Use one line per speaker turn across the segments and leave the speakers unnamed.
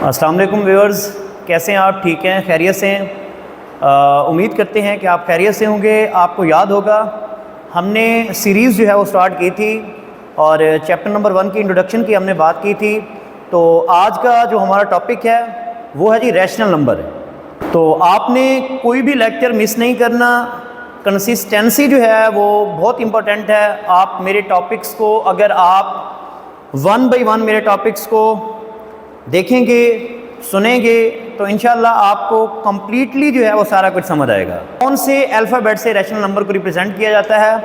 अस्सलाम वालेकुम व्यूअर्स, कैसे हैं आप? ठीक हैं, खैरियत से हैं? उम्मीद करते हैं कि आप खैरियत से होंगे। आपको याद होगा हमने सीरीज़ जो है वो स्टार्ट की थी और चैप्टर नंबर 1 की इंट्रोडक्शन की हमने बात की थी। तो आज का जो हमारा टॉपिक है वो है जी रैशनल नंबर। तो आपने कोई भी लेक्चर मिस नहीं करना। कंसिस्टेंसी जो है वो बहुत इम्पोर्टेंट है। आप मेरे टॉपिक्स को अगर आप 1 बाय 1 मेरे टॉपिक्स को देखेंगे, सुनेंगे तो इंशाल्लाह आपको कम्प्लीटली जो है वो सारा कुछ समझ आएगा। कौन से अल्फ़ाबेट से रैशनल नंबर को रिप्रेजेंट किया जाता है?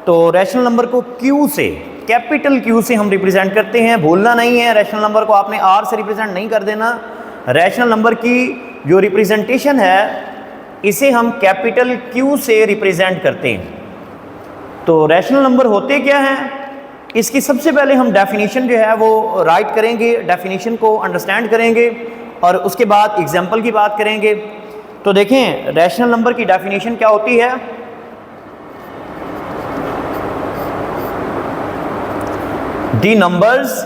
तो रैशनल नंबर को क्यू से, कैपिटल क्यू से हम रिप्रेजेंट करते हैं। भूलना नहीं है, रैशनल नंबर को आपने आर से रिप्रेजेंट नहीं कर देना। रैशनल नंबर की जो रिप्रेजेंटेशन है इसे हम कैपिटल क्यू से रिप्रेजेंट करते हैं। तो रैशनल नंबर होते क्या हैं, इसकी सबसे पहले हम डेफिनेशन जो है वो राइट करेंगे, डेफिनेशन को अंडरस्टैंड करेंगे और उसके बाद एग्जांपल की बात करेंगे। तो देखें रैशनल नंबर की डेफिनेशन क्या होती है। The numbers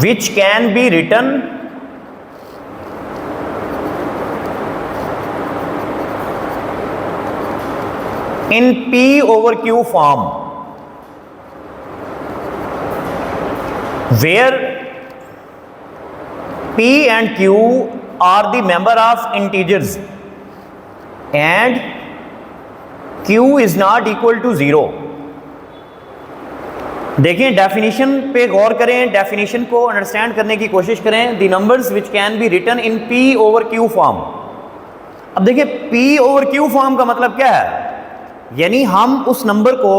which can be written in P over Q form, where P and Q are the member of integers and Q is not equal to 0। देखें डेफिनेशन पे गौर करें, डेफिनेशन को understand करने की कोशिश करें। The numbers which can be written in P over Q form. अब देखिए P ओवर Q फॉर्म का मतलब क्या है, यानी हम उस नंबर को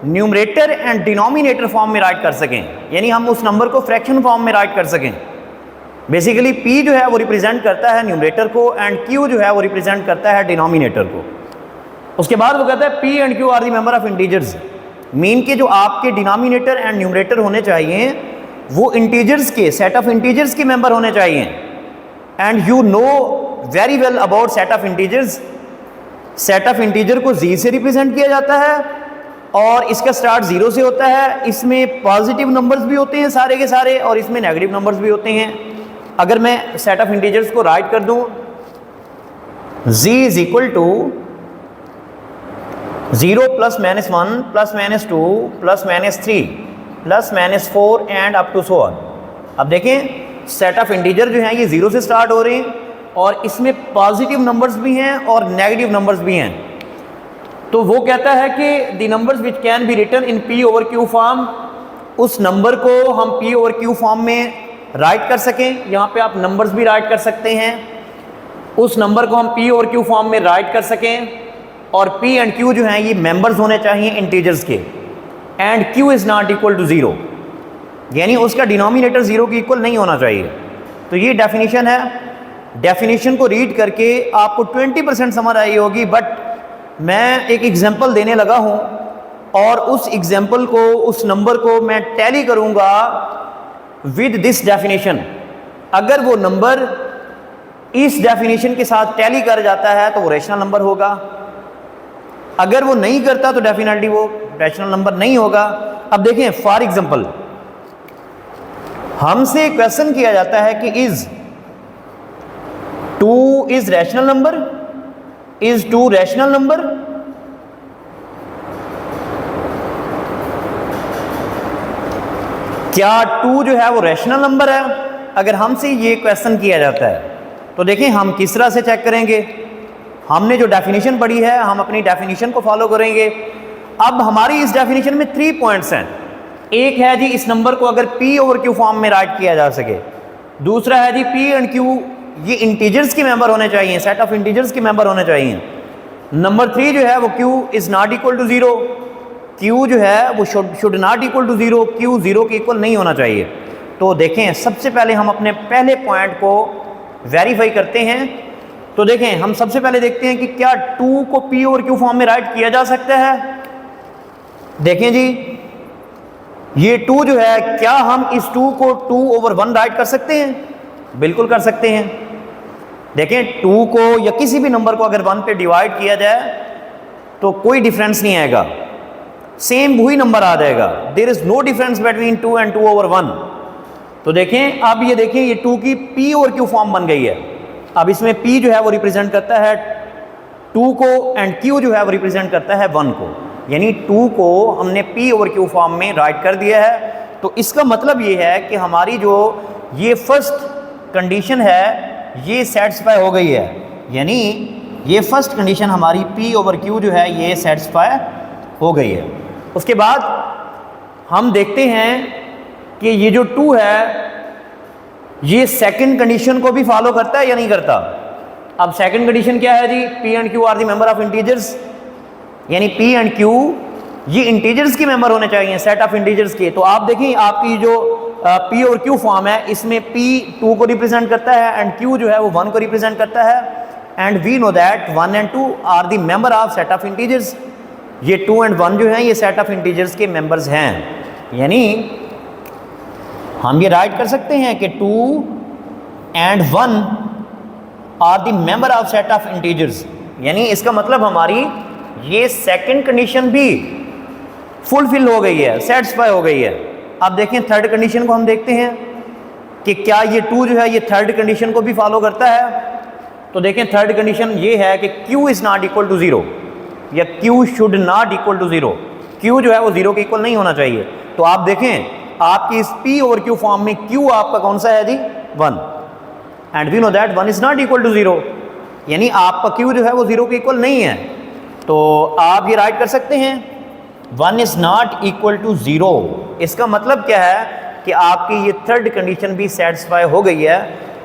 न्यूमरेटर एंड डिनोमिनेटर फॉर्म में राइट कर सकें, यानी हम उस नंबर को फ्रैक्शन फॉर्म में राइट कर सकें। बेसिकली P जो है वो रिप्रेजेंट करता है न्यूमरेटर को एंड Q जो है वो रिप्रेजेंट करता है डिनोमिनेटर को। उसके बाद वो कहता है P and Q are the member of integers. Mean के जो आपके डिनोमिनेटर एंड न्यूमरेटर होने चाहिए वो इंटीजर्स के, सेट ऑफ इंटीजर्स के मेंबर होने चाहिए। And you know very well about set of integers. Set of integer को जी से रिप्रेजेंट किया जाता है और इसका स्टार्ट 0 से होता है। इसमें पॉजिटिव नंबर्स भी होते हैं सारे के सारे और इसमें नेगेटिव नंबर्स भी होते हैं। अगर मैं सेट ऑफ इंटीजर्स को राइट कर दूं, G is equal to 0 plus minus 1 plus minus 2 plus minus 3 plus minus 4 and up to so on. अब देखें सेट ऑफ इंटीजर जो हैं ये 0 से स्टार्ट हो रहे हैं और इसमें पॉजिटिव नंबर्स भी हैं और नेगेटिव नंबर्स भी हैं। तो वो कहता है कि the numbers which can be written in P over Q form, उस नंबर को हम P ओवर Q फॉर्म में राइट कर सकें। यहाँ पे आप नंबर्स भी राइट कर सकते हैं। उस नंबर को हम P ओवर Q फॉर्म में राइट कर सकें और P एंड Q जो हैं ये मेंबर्स होने चाहिए इंटीजर्स के and Q is not equal to 0, यानी उसका डिनोमिनेटर 0 के इक्वल नहीं होना चाहिए। तो ये डेफिनेशन है। डेफिनेशन को रीड करके आपको 20% समझ आई होगी, बट मैं एक एग्जांपल देने लगा हूँ और उस एग्जांपल को, उस नंबर को मैं टैली करूँगा विद दिस डेफिनेशन। अगर वो नंबर इस डेफिनेशन के साथ टैली कर जाता है तो वो रैशनल नंबर होगा। अगर वो नहीं करता तो डेफिनेटली वो रैशनल नंबर नहीं होगा। अब देखें फॉर एग्जांपल हमसे क्वेश्चन किया जाता है कि is 2 is rational number, is 2 rational number. क्या 2 जो है वो रैशनल नंबर है? अगर हमसे ये क्वेश्चन किया जाता है तो देखें हम किस तरह से चेक करेंगे। हमने जो डेफिनेशन पढ़ी है हम अपनी डेफिनेशन को फॉलो करेंगे। अब हमारी इस डेफिनेशन में 3 पॉइंट्स हैं। एक है जी इस नंबर को अगर P ओवर Q फॉर्म में राइट किया जा सके। दूसरा है जी P एंड Q ये इंटीजर्स के मेंबर होने चाहिए, सेट ऑफ इंटीजर्स के मेंबर होने चाहिए। नंबर 3 जो है वो Q is not equal to 0। Q जो है वो should not equal to 0, Q 0 के इक्वल नहीं होना चाहिए। तो देखें सबसे पहले हम अपने पहले पॉइंट को वेरीफाई करते हैं। तो देखें हम सबसे पहले देखते हैं कि क्या 2 को P ओवर Q फॉर्म में राइट किया जा सकता है। देखें जी ये 2 जो है, क्या हम इस 2 को 2 ओवर 1 राइट कर सकते हैं? बिल्कुल कर सकते हैं। देखें 2 को या किसी भी नंबर को अगर 1 पे डिवाइड किया जाए तो कोई डिफरेंस नहीं आएगा, सेम वही नंबर आ जाएगा। There is no difference between 2 and 2/1। तो देखें, अब ये देखें, ये 2 की P और Q फॉर्म बन गई है। अब इसमें P जो है वो रिप्रेजेंट करता है 2 को एंड Q जो है वो रिप्रेजेंट करता है 1 को, यानी 2 को हमने P और Q फॉर्म में राइट कर दिया है। तो इसका मतलब ये है कि हमारी जो ये फर्स्ट कंडीशन है ये सेटिस्फाई हो गई है, यानी ये फर्स्ट कंडीशन हमारी P ओवर Q जो है ये सेटिस्फाई हो गई है। उसके बाद हम देखते हैं कि ये जो 2 है ये सेकंड कंडीशन को भी फॉलो करता है या नहीं करता। अब सेकंड कंडीशन क्या है जी, P and Q are the member of integers, यानी P एंड Q ये इंटीजर्स के मेंबर होने चाहिए, सेट ऑफ इंटीजर्स के। तो आप देखिए आपकी जो P और Q फॉर्म है इसमें P 2 को रिप्रेजेंट करता है एंड Q जो है वो 1 को रिप्रेजेंट करता है। And we know that 1 and 2 are the member of set of integers. ये 2 एंड 1 जो है ये सेट ऑफ इंटीजर्स के मेंबर्स हैं, यानी हम ये राइट कर सकते हैं कि 2 and 1 are the member of set of integers, यानी इसका मतलब हमारी ये सेकंड कंडीशन भी फुलफिल हो गई है, सेटिस्फाई हो गई है। अब देखें थर्ड कंडीशन को हम देखते हैं कि क्या ये 2 जो है ये थर्ड कंडीशन को भी फॉलो करता है। तो देखें थर्ड कंडीशन ये है कि Q is not equal to 0 या Q should not equal to 0। Q जो है वो 0 के इक्वल नहीं होना चाहिए। तो आप देखें आपकी इस P ओवर Q फॉर्म में Q आपका कौन सा है जी, 1, and we know that 1 is not equal to 0, यानी आपका Q जो है वो 0 के इक्वल नहीं है। तो आप ये राइट कर सकते हैं 1 इज़ नॉट इक्वल टू 0। इसका मतलब क्या है कि आपकी ये थर्ड कंडीशन भी सेटिस्फाई हो गई है।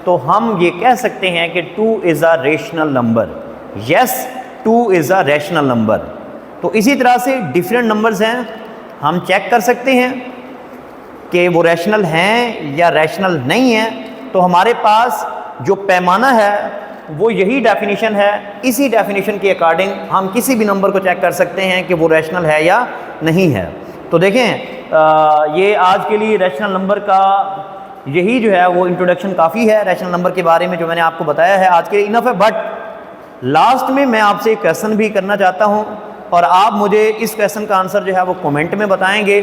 तो हम ये कह सकते हैं कि 2 is a rational number. Yes, 2 is a rational number. तो इसी तरह से डिफरेंट नंबर्स हैं, हम चेक कर सकते हैं कि वो रैशनल हैं या रैशनल नहीं हैं। तो हमारे पास जो पैमाना है वो यही डेफिनेशन है, इसी डेफिनेशन के अकॉर्डिंग हम किसी भी नंबर को चेक कर सकते हैं कि वो रैशनल है या नहीं है। तो देखें ये आज के लिए रैशनल नंबर का यही जो है वो इंट्रोडक्शन काफ़ी है रैशनल नंबर के बारे में जो मैंने आपको बताया है, आज के लिए इनफ है। बट लास्ट में मैं आपसे एक क्वेश्चन भी करना चाहता हूँ और आप मुझे इस क्वेश्चन का आंसर जो है वो कमेंट में बताएंगे।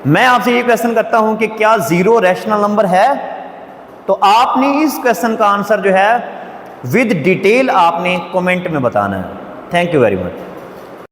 मैं आपसे ये क्वेश्चन करता हूँ कि क्या 0 रैशनल नंबर है? तो आपने इस क्वेश्चन का आंसर जो है विद डिटेल आपने कमेंट में बताना है। Thank you very much.